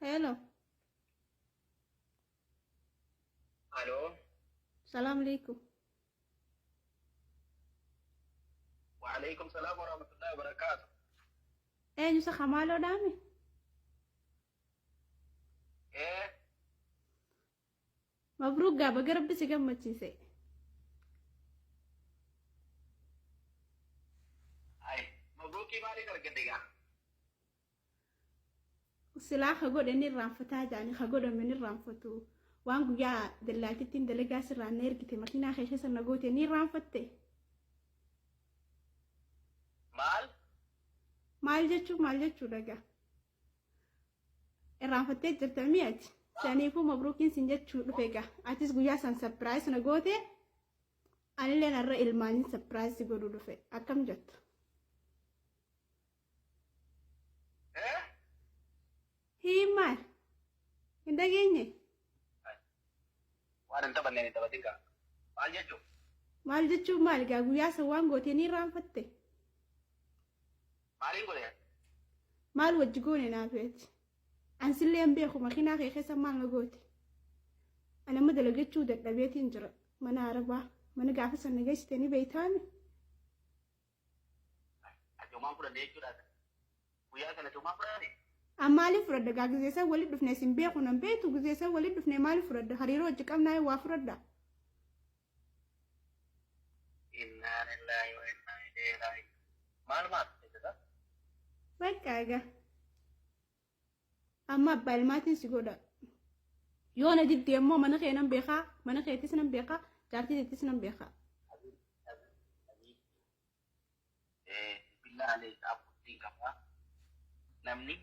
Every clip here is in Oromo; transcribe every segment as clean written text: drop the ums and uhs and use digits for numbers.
هلو. الو. السلام عليكم. وعليكم السلام ورحمة الله وبركاته. ايه نسا خمالو دامي. ايه. مبروك قابا قرب بس قمت تشيسي. اي مبروكي مالك القدية. سلا خغود اني رانفتا جاني خغود من رانفتو وانغو يا دلالتي تين دلغاس رانير كتي ماكينا خيخي سنغوتي ني رانفتي مال جتشو دغا رانفتي جرتميات سانيفو مبروكين سنجتشو دفيغا اتيس غويا سان سربرايز نغوتي اني لنا الرئيل ماني سربرايز غودو دفي اكم جت هي مال indageenye waan inta banneen inta batinka maal jechuun maal gaa guyyaa san waan gootee ni raanfatte maaliin godhe maal wajji goone naafeeti ansillee hin beeku makiinaa kee keessa maal na goote ana ma dalagachuu dadhabeetiin jira mana arabaa mana gaafa san nageessite ni beeytaami ajoomaan fudhanne jechuudha guyyaa kana ajoomaan fudhanne ammaali fudhadda gaa gizeessa walitti dhufne sin beeku nan beektu gizeessa walitti dhufne maali fudhadda hariiroo wajji qabnaa waa fudhadda innaa lillahi wa innaa ilaihi raaji'uun maal jechuudha bakka egaa amma abbaa ilmaatiin si godha yoo na didde immoo mana kee nan beekaa mana keetis nan beekaa jaartiittis nan beekaa billaalee dhaabbattiin qabaa namni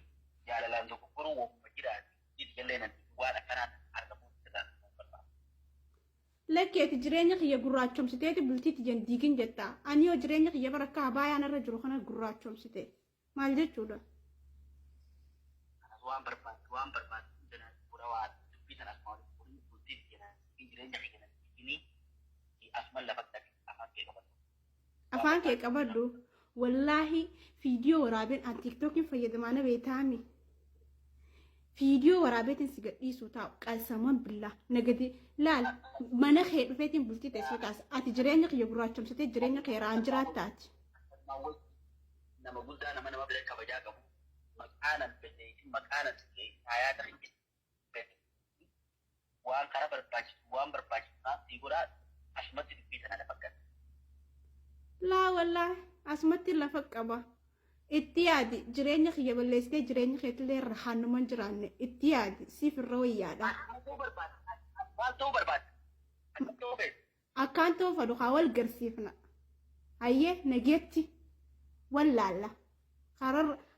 jaalalaan tokko qoruu wamma jiraate itti jallee nan waan akkanaan argamuun sirraan barbaada. Lakkeeti jireenya kiyya gurraachomsiteeti bultiitti jandiigin jettaa ani yoo jireenya kiyya barakkaa baay'aan irra jiru kana gurraachomsite maal jechuudha. Kanas waan barbaadu jedhan bu'uura waa dubbii sanas maal bultiitti jedhan jireenya kiyya nan diigini asuman lafa dhabe afaan kee qabadhu. Afaan kee qabadhu wallaahi fiidiyoo waraabeen an tiiktookiin fayyadamaana beetaami. فيديو ورابطين سجدي سوتا قسمان بالله نجدي لا ما نخير بفيتين بلتي تسوتاس أتجرينك يبراتهم ستي جرينك يرانجرات تات نما قلت أنا ما بدك كبجاكم مكانا بدي مكانا حياة خير وان كنا برباش تيجورا أشمت البيت أنا فكر لا والله أسمت الله فكبا اتيادي جريني خيا بلستي جريني خيتلي رحان من جراني اتيادي سيف الروية دا أكانتو فدو خاول قرسيفنا هايه نجيتي ولا لا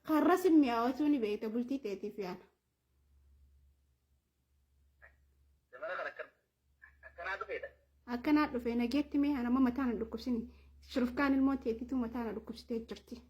قرر سمي أوتوني بيتا بلتي تيتي فيانا أكنا دو في نجيتي مي أنا ما متانا دو كبسيني شرف كان الموت يتيتو متانا دو كبستي جرتي